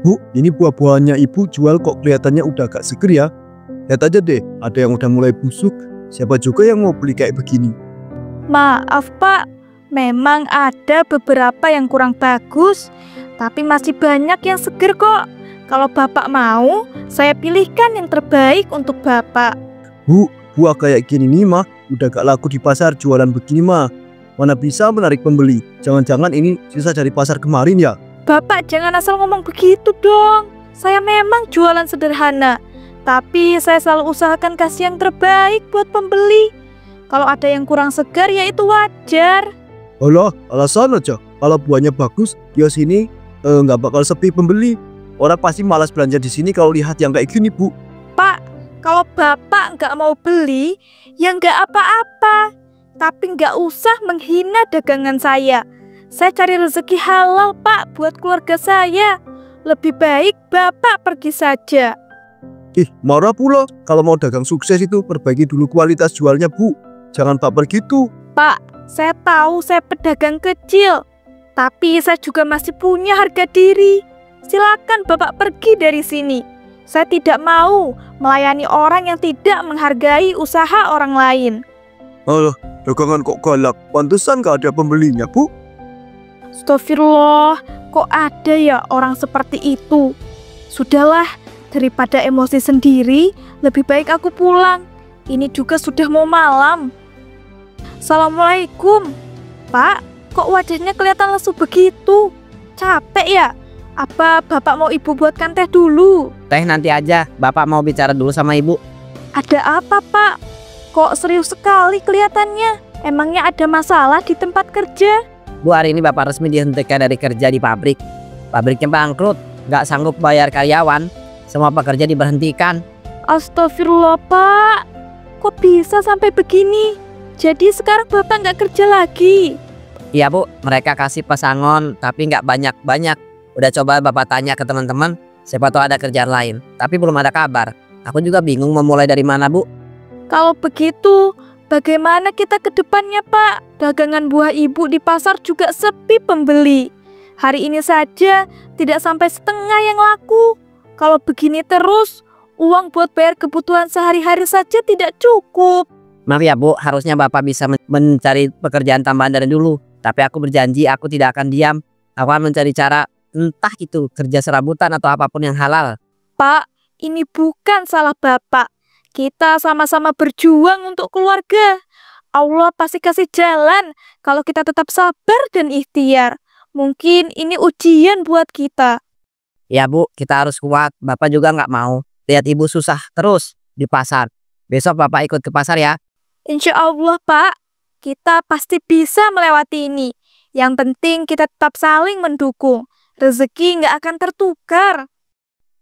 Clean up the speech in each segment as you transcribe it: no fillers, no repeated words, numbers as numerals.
Bu, ini buah-buahannya ibu jual kok kelihatannya udah agak seger ya. Lihat aja deh, ada yang udah mulai busuk. Siapa juga yang mau beli kayak begini? Maaf Pak, memang ada beberapa yang kurang bagus, tapi masih banyak yang seger kok. Kalau Bapak mau, saya pilihkan yang terbaik untuk Bapak. Bu, buah kayak gini nih mah udah gak laku di pasar jualan begini mah. Mana bisa menarik pembeli? Jangan-jangan ini sisa dari pasar kemarin ya? Bapak jangan asal ngomong begitu dong. Saya memang jualan sederhana, tapi saya selalu usahakan kasih yang terbaik buat pembeli. Kalau ada yang kurang segar ya itu wajar. Alah, alasan aja. Kalau buahnya bagus, ya sini nggak bakal sepi pembeli. Orang pasti malas belanja di sini kalau lihat yang kayak gini, Bu. Pak, kalau Bapak nggak mau beli, ya nggak apa-apa. Tapi nggak usah menghina dagangan saya. Saya cari rezeki halal, Pak, buat keluarga saya. Lebih baik Bapak pergi saja. Ih, marah pula. Kalau mau dagang sukses itu perbaiki dulu kualitas jualnya, Bu. Jangan baper gitu. Pak, saya tahu saya pedagang kecil, tapi saya juga masih punya harga diri. Silakan Bapak pergi dari sini. Saya tidak mau melayani orang yang tidak menghargai usaha orang lain. Alah, dagangan kok galak. Pantesan gak ada pembelinya, Bu. Astagfirullah, kok ada ya orang seperti itu? Sudahlah, daripada emosi sendiri, lebih baik aku pulang. Ini juga sudah mau malam. Assalamualaikum. Pak, kok wajahnya kelihatan lesu begitu? Capek ya? Apa Bapak mau Ibu buatkan teh dulu? Teh nanti aja, Bapak mau bicara dulu sama Ibu. Ada apa, Pak? Kok serius sekali kelihatannya? Emangnya ada masalah di tempat kerja? Bu, hari ini Bapak resmi dihentikan dari kerja di pabrik. Pabriknya bangkrut, nggak sanggup bayar karyawan. Semua pekerja diberhentikan. Astagfirullah, Pak. Kok bisa sampai begini? Jadi sekarang Bapak nggak kerja lagi? Iya Bu, mereka kasih pesangon tapi nggak banyak-banyak. Udah coba Bapak tanya ke teman-teman, siapa tahu ada kerjaan lain. Tapi belum ada kabar. Aku juga bingung memulai dari mana, Bu. Kalau begitu, bagaimana kita ke depannya, Pak? Dagangan buah Ibu di pasar juga sepi pembeli. Hari ini saja tidak sampai setengah yang laku. Kalau begini terus, uang buat bayar kebutuhan sehari-hari saja tidak cukup. Maaf ya Bu, harusnya Bapak bisa mencari pekerjaan tambahan dari dulu. Tapi aku berjanji aku tidak akan diam. Aku akan mencari cara, entah itu kerja serabutan atau apapun yang halal. Pak, ini bukan salah Bapak. Kita sama-sama berjuang untuk keluarga. Allah pasti kasih jalan kalau kita tetap sabar dan ikhtiar. Mungkin ini ujian buat kita. Ya Bu, kita harus kuat. Bapak juga nggak mau lihat Ibu susah terus di pasar. Besok Bapak ikut ke pasar ya. Insya Allah, Pak. Kita pasti bisa melewati ini. Yang penting kita tetap saling mendukung. Rezeki nggak akan tertukar.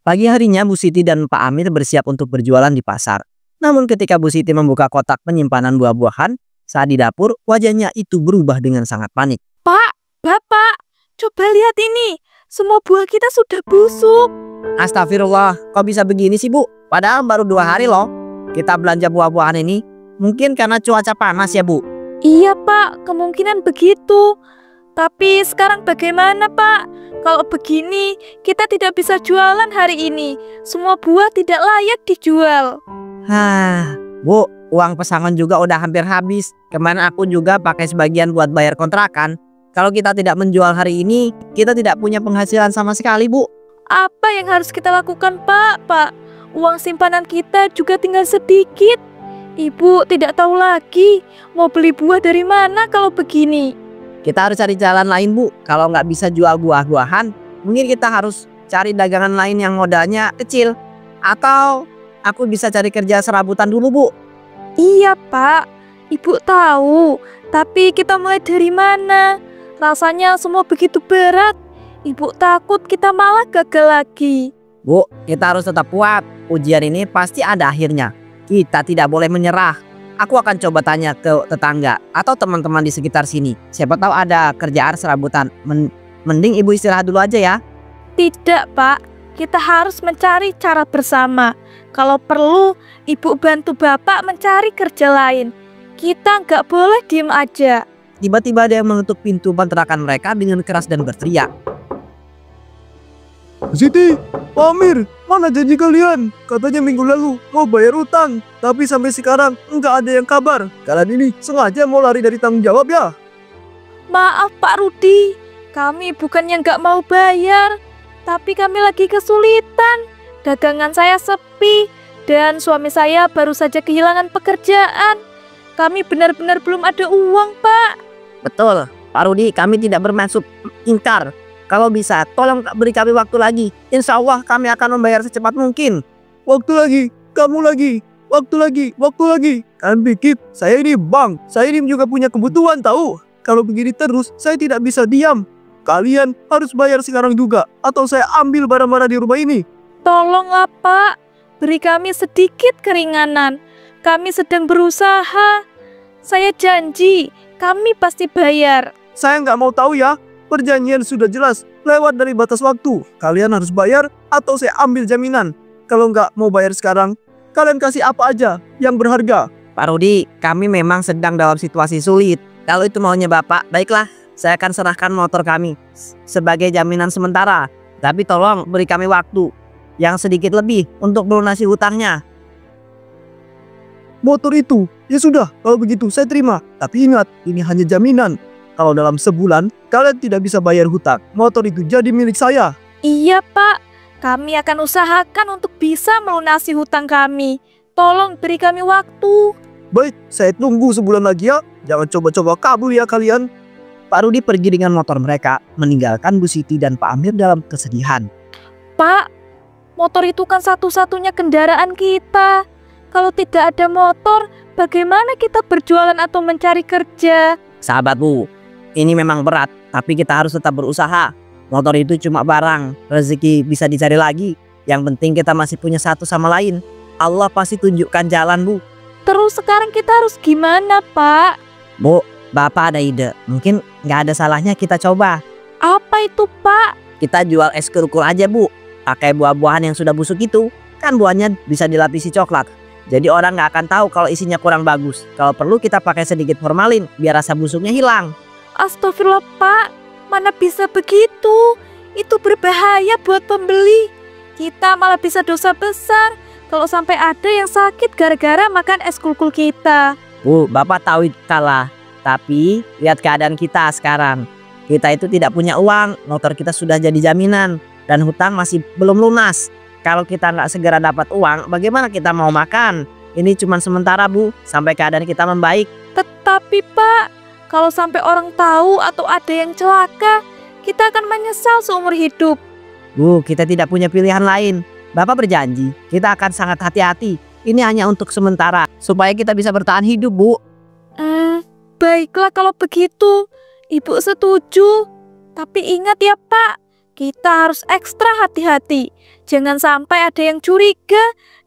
Pagi harinya Bu Siti dan Pak Amir bersiap untuk berjualan di pasar. Namun ketika Bu Siti membuka kotak penyimpanan buah-buahan, saat di dapur wajahnya itu berubah dengan sangat panik. Pak, Bapak, coba lihat ini. Semua buah kita sudah busuk. Astagfirullah, kok bisa begini sih Bu? Padahal baru 2 hari loh kita belanja buah-buahan ini. Mungkin karena cuaca panas ya Bu? Iya Pak, kemungkinan begitu. Tapi sekarang bagaimana Pak? Kalau begini, kita tidak bisa jualan hari ini. Semua buah tidak layak dijual. Bu, uang pesangon juga udah hampir habis. Kemarin aku juga pakai sebagian buat bayar kontrakan. Kalau kita tidak menjual hari ini, kita tidak punya penghasilan sama sekali, Bu. Apa yang harus kita lakukan, Pak? Uang simpanan kita juga tinggal sedikit. Ibu tidak tahu lagi mau beli buah dari mana kalau begini. Kita harus cari jalan lain, Bu. Kalau nggak bisa jual buah-buahan, mungkin kita harus cari dagangan lain yang modalnya kecil. Atau aku bisa cari kerja serabutan dulu, Bu. Iya, Pak. Ibu tahu. Tapi kita mulai dari mana? Rasanya semua begitu berat. Ibu takut kita malah gagal lagi. Bu, kita harus tetap kuat. Ujian ini pasti ada akhirnya. Kita tidak boleh menyerah. Aku akan coba tanya ke tetangga atau teman-teman di sekitar sini. Siapa tahu ada kerjaan serabutan. Mending Ibu istirahat dulu aja ya. Tidak, Pak. Kita harus mencari cara bersama. Kalau perlu, Ibu bantu Bapak mencari kerja lain. Kita nggak boleh diem aja. Tiba-tiba ada yang menutup pintu kontrakan mereka dengan keras dan berteriak. Bu Siti, Pak Amir, mana janji kalian? Katanya minggu lalu mau bayar utang, tapi sampai sekarang nggak ada yang kabar. Kalian ini sengaja mau lari dari tanggung jawab ya? Maaf Pak Rudi, kami bukannya nggak mau bayar, tapi kami lagi kesulitan. Dagangan saya sepi, dan suami saya baru saja kehilangan pekerjaan. Kami benar-benar belum ada uang, Pak. Betul, Pak Rudi, kami tidak bermaksud ingkar. Kalau bisa, tolong beri kami waktu lagi. Insya Allah kami akan membayar secepat mungkin. Waktu lagi, kamu lagi, waktu lagi, waktu lagi. Kalian pikir saya ini bank, saya ini juga punya kebutuhan tahu. Kalau begini terus, saya tidak bisa diam. Kalian harus bayar sekarang juga, atau saya ambil barang-barang di rumah ini. Tolonglah Pak, beri kami sedikit keringanan. Kami sedang berusaha. Saya janji, kami pasti bayar. Saya nggak mau tahu ya, perjanjian sudah jelas, lewat dari batas waktu. Kalian harus bayar, atau saya ambil jaminan. Kalau nggak mau bayar sekarang, kalian kasih apa aja yang berharga. Pak Rudi, kami memang sedang dalam situasi sulit. Kalau itu maunya Bapak, baiklah, saya akan serahkan motor kami sebagai jaminan sementara. Tapi tolong beri kami waktu yang sedikit lebih untuk melunasi hutangnya. Motor itu, ya sudah, kalau begitu saya terima. Tapi ingat, ini hanya jaminan. Kalau dalam sebulan kalian tidak bisa bayar hutang, motor itu jadi milik saya. Iya Pak, kami akan usahakan untuk bisa melunasi hutang kami. Tolong beri kami waktu. Baik, saya tunggu sebulan lagi ya. Jangan coba-coba kabur ya kalian. Pak Rudi pergi dengan motor mereka, meninggalkan Bu Siti dan Pak Amir dalam kesedihan. Pak, motor itu kan satu-satunya kendaraan kita. Kalau tidak ada motor, bagaimana kita berjualan atau mencari kerja? Sahabat Bu, ini memang berat, tapi kita harus tetap berusaha. Motor itu cuma barang, rezeki bisa dicari lagi. Yang penting kita masih punya satu sama lain. Allah pasti tunjukkan jalan Bu. Terus sekarang kita harus gimana Pak? Bu, Bapak ada ide. Mungkin nggak ada salahnya kita coba. Apa itu Pak? Kita jual es kerukul aja Bu. Pakai buah-buahan yang sudah busuk itu. Kan buahnya bisa dilapisi coklat. Jadi orang nggak akan tahu kalau isinya kurang bagus. Kalau perlu kita pakai sedikit formalin biar rasa busuknya hilang. Astagfirullah Pak, mana bisa begitu? Itu berbahaya buat pembeli. Kita malah bisa dosa besar kalau sampai ada yang sakit gara-gara makan es kulkul kita. Bu, Bapak tahu itu kalah. Tapi lihat keadaan kita sekarang. Kita itu tidak punya uang, motor kita sudah jadi jaminan, dan hutang masih belum lunas. Kalau kita nggak segera dapat uang, bagaimana kita mau makan? Ini cuma sementara Bu, sampai keadaan kita membaik. Tetapi Pak, kalau sampai orang tahu atau ada yang celaka, kita akan menyesal seumur hidup. Bu, kita tidak punya pilihan lain. Bapak berjanji, kita akan sangat hati-hati. Ini hanya untuk sementara, supaya kita bisa bertahan hidup Bu. Baiklah kalau begitu, Ibu setuju. Tapi ingat ya Pak, kita harus ekstra hati-hati. Jangan sampai ada yang curiga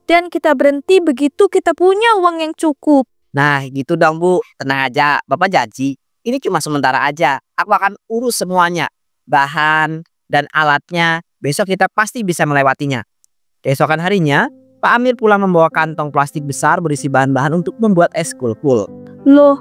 dan kita berhenti begitu kita punya uang yang cukup. Nah gitu dong Bu, tenang aja, Bapak janji. Ini cuma sementara aja, aku akan urus semuanya. Bahan dan alatnya, besok kita pasti bisa melewatinya. Keesokan harinya, Pak Amir pulang membawa kantong plastik besar berisi bahan-bahan untuk membuat es kulkul. Loh,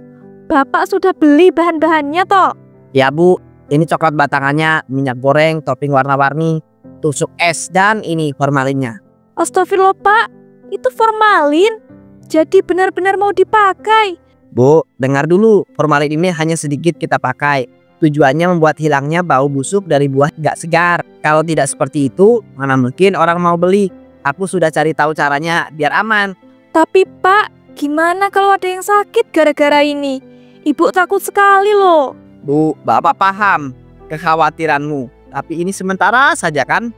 Bapak sudah beli bahan-bahannya toh? Ya Bu, ini coklat batangannya, minyak goreng, topping warna-warni, tusuk es, dan ini formalinnya. Astagfirullah Pak, itu formalin? Jadi benar-benar mau dipakai? Bu, dengar dulu, formalin ini hanya sedikit kita pakai. Tujuannya membuat hilangnya bau busuk dari buah gak segar. Kalau tidak seperti itu, mana mungkin orang mau beli. Aku sudah cari tahu caranya biar aman. Tapi Pak, gimana kalau ada yang sakit gara-gara ini? Ibu takut sekali loh. Bu, Bapak paham kekhawatiranmu. Tapi ini sementara saja kan?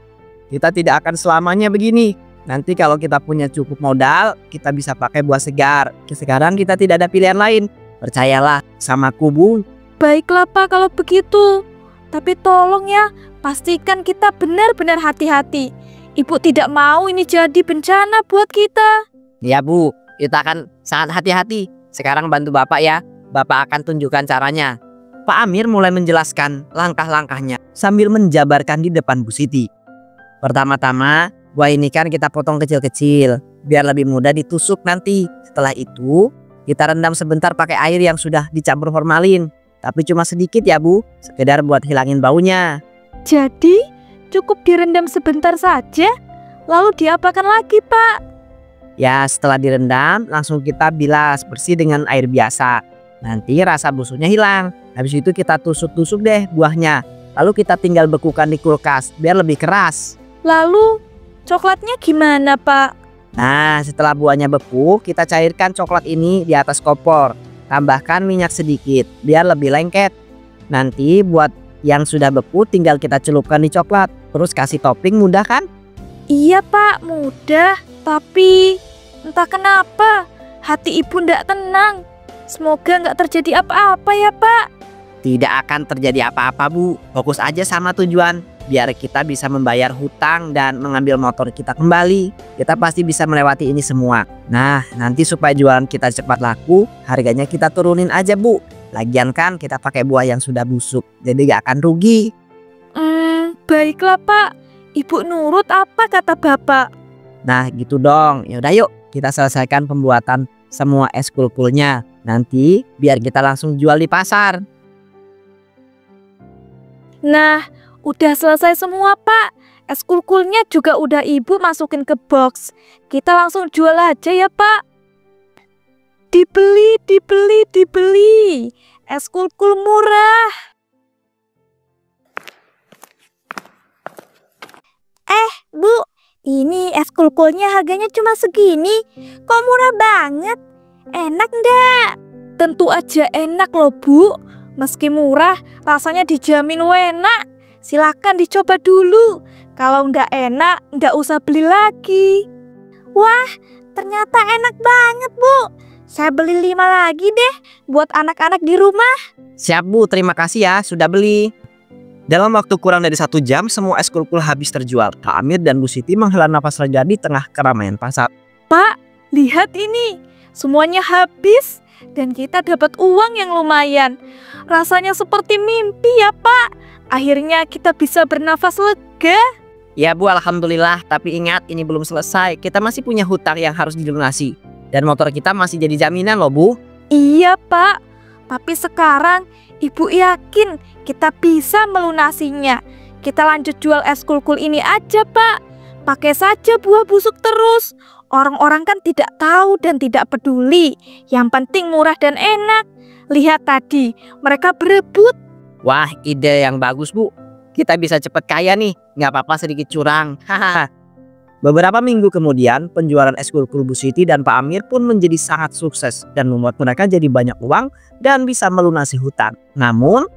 Kita tidak akan selamanya begini. Nanti kalau kita punya cukup modal, kita bisa pakai buah segar. Sekarang kita tidak ada pilihan lain. Percayalah samaku Bu. Baiklah Pak kalau begitu. Tapi tolong ya, pastikan kita benar-benar hati-hati. Ibu tidak mau ini jadi bencana buat kita. Ya Bu, kita akan sangat hati-hati. Sekarang bantu Bapak ya. Bapak akan tunjukkan caranya. Pak Amir mulai menjelaskan langkah-langkahnya sambil menjabarkan di depan Bu Siti. Pertama-tama, buah ini kan kita potong kecil-kecil biar lebih mudah ditusuk nanti. Setelah itu, kita rendam sebentar pakai air yang sudah dicampur formalin. Tapi cuma sedikit ya Bu, sekedar buat hilangin baunya. Jadi, cukup direndam sebentar saja? Lalu diapakan lagi, Pak? Ya, setelah direndam, langsung kita bilas bersih dengan air biasa. Nanti rasa busuknya hilang. Habis itu kita tusuk-tusuk deh buahnya. Lalu kita tinggal bekukan di kulkas biar lebih keras. Lalu coklatnya gimana, Pak? Nah, setelah buahnya beku, kita cairkan coklat ini di atas kompor. Tambahkan minyak sedikit biar lebih lengket. Nanti buat yang sudah beku tinggal kita celupkan di coklat. Terus kasih topping, mudah kan? Iya, Pak, mudah. Tapi entah kenapa hati ibu ndak tenang. Semoga nggak terjadi apa-apa ya, Pak. Tidak akan terjadi apa-apa, Bu. Fokus aja sama tujuan. Biar kita bisa membayar hutang dan mengambil motor kita kembali. Kita pasti bisa melewati ini semua. Nah, nanti supaya jualan kita cepat laku, harganya kita turunin aja, Bu. Lagian kan kita pakai buah yang sudah busuk, jadi gak akan rugi. Baiklah, Pak. Ibu nurut apa kata Bapak. Nah, gitu dong. Yaudah yuk, kita selesaikan pembuatan semua es kulkulnya. Nanti biar kita langsung jual di pasar. Nah, udah selesai semua, Pak. Es kulkulnya juga udah Ibu masukin ke box. Kita langsung jual aja ya, Pak. Dibeli, dibeli, dibeli. Es kulkul murah. Bu, ini es kulkulnya harganya cuma segini. Kok murah banget? Enak ndak? Tentu aja enak loh, Bu. Meski murah, rasanya dijamin enak. Silakan dicoba dulu. Kalau ndak enak, ndak usah beli lagi. Wah, ternyata enak banget, Bu. Saya beli 5 lagi deh buat anak-anak di rumah. Siap, Bu, terima kasih ya sudah beli. Dalam waktu kurang dari 1 jam, semua es kulkul habis terjual. Kak Amir dan Bu Siti menghela nafas lega di tengah keramaian pasar. Pak, lihat ini. Semuanya habis dan kita dapat uang yang lumayan. Rasanya seperti mimpi ya, Pak. Akhirnya kita bisa bernafas lega. Ya, Bu, alhamdulillah. Tapi ingat, ini belum selesai. Kita masih punya hutang yang harus dilunasi. Dan motor kita masih jadi jaminan loh, Bu. Iya, Pak. Tapi sekarang Ibu yakin kita bisa melunasinya. Kita lanjut jual es kulkul ini aja, Pak. Pakai saja buah busuk terus. Orang-orang kan tidak tahu dan tidak peduli. Yang penting murah dan enak. Lihat tadi, mereka berebut. Wah, ide yang bagus, Bu. Kita bisa cepat kaya nih. Nggak apa-apa sedikit curang. Hahaha. Beberapa minggu kemudian, penjualan es kulkul Bu Siti dan Pak Amir pun menjadi sangat sukses dan membuat mereka jadi banyak uang dan bisa melunasi hutang. Namun,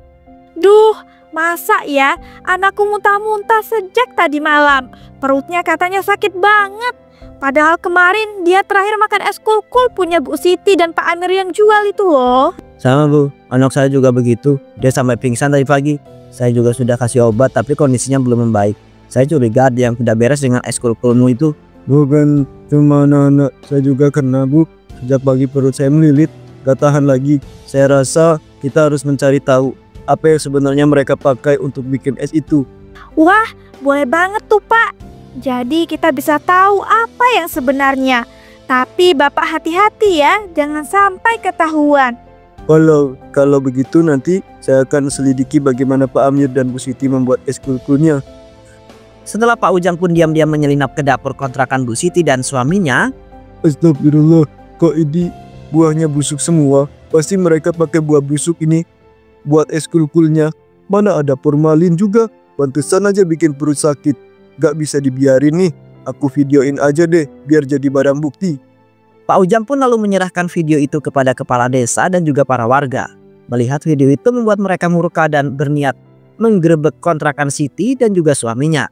Duh, masa ya anakku muntah-muntah sejak tadi malam. Perutnya katanya sakit banget. Padahal kemarin dia terakhir makan es kulkul punya Bu Siti dan Pak Amir yang jual itu loh. Sama, Bu, anak saya juga begitu. Dia sampai pingsan tadi pagi. Saya juga sudah kasih obat tapi kondisinya belum membaik. Saya curiga ada yang tidak beres dengan es kulkulmu itu. Bukan cuma anak-anak, saya juga kena, Bu. Sejak pagi perut saya melilit, gak tahan lagi. Saya rasa kita harus mencari tahu apa yang sebenarnya mereka pakai untuk bikin es itu. Wah, boleh banget tuh, Pak. Jadi kita bisa tahu apa yang sebenarnya. Tapi Bapak hati-hati ya, jangan sampai ketahuan. Kalau begitu nanti saya akan selidiki bagaimana Pak Amir dan Bu Siti membuat es kulkulnya. setelah Pak Ujang pun diam-diam menyelinap ke dapur kontrakan Bu Siti dan suaminya. Astagfirullah, kok ini buahnya busuk semua? Pasti mereka pakai buah busuk ini buat es kulkulnya. Mana ada formalin juga, pantesan aja bikin perut sakit. Gak bisa dibiarin nih, aku videoin aja deh biar jadi barang bukti. Pak Ujang pun lalu menyerahkan video itu kepada kepala desa dan juga para warga. Melihat video itu membuat mereka murka dan berniat menggerebek kontrakan Siti dan juga suaminya.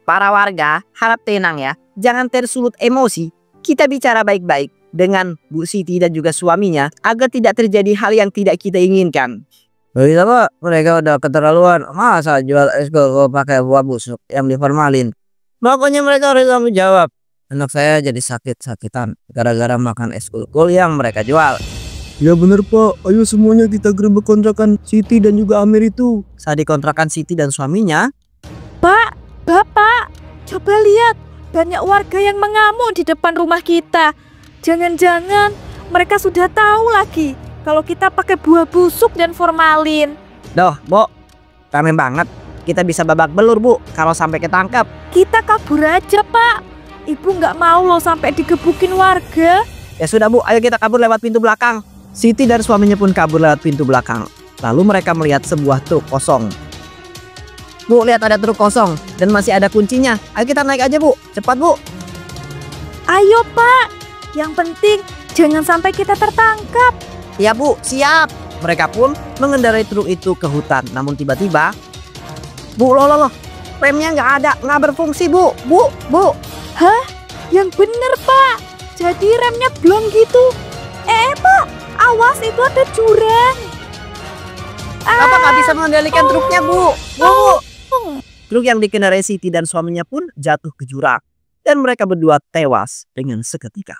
Para warga harap tenang ya, jangan tersulut emosi. Kita bicara baik-baik dengan Bu Siti dan juga suaminya agar tidak terjadi hal yang tidak kita inginkan. Bisa Pak, mereka udah keterlaluan. Masa jual es kulkul pakai buah busuk yang diformalin? Makanya mereka harus tanggung jawab. Anak saya jadi sakit-sakitan gara-gara makan es kulkul yang mereka jual. Ya bener Pak, ayo semuanya kita gerebek kontrakan Siti dan juga Amir itu. Saat di kontrakan Siti dan suaminya, Pak, Bapak, coba lihat, banyak warga yang mengamuk di depan rumah kita. Jangan-jangan mereka sudah tahu lagi kalau kita pakai buah busuk dan formalin. Doh, Bo, rame banget. kita bisa babak belur, Bu, kalau sampai ketangkap. Kita kabur aja, Pak. Ibu nggak mau loh sampai digebukin warga. Ya sudah, Bu, ayo kita kabur lewat pintu belakang. Siti dan suaminya pun kabur lewat pintu belakang. Lalu mereka melihat sebuah truk kosong. Bu, lihat ada truk kosong dan masih ada kuncinya. Ayo kita naik aja, Bu. Cepat, Bu. Ayo, Pak. Yang penting jangan sampai kita tertangkap. Ya, Bu, siap. Mereka pun mengendarai truk itu ke hutan. Namun tiba-tiba, Bu, loh. Remnya nggak berfungsi, Bu. Bu. Hah? Yang bener, Pak. Jadi remnya blong gitu. Pak, awas itu ada jurang. Kenapa nggak bisa mengendalikan truknya, Bu? Bu. Truk yang dikendarai Siti dan suaminya pun jatuh ke jurang. Dan mereka berdua tewas dengan seketika.